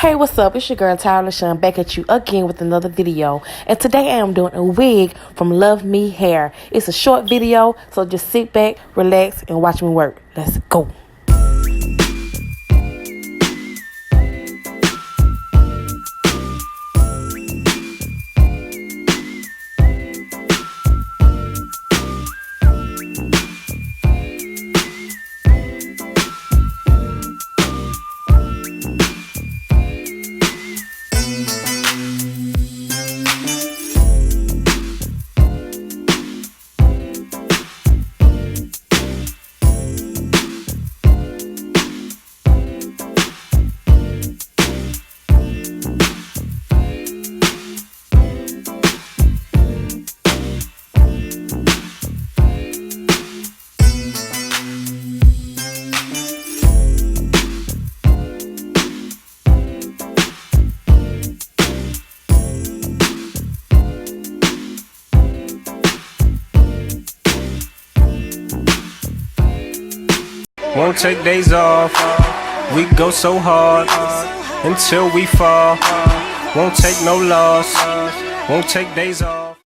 Hey, what's up? It's your girl Tyler Sean back at you again with another video. And today I am doing a wig from Luvmehair. It's a short video, so just sit back, relax, and watch me work. Let's go. Won't take days off, we go so hard until we fall. Won't take no loss, won't take days off.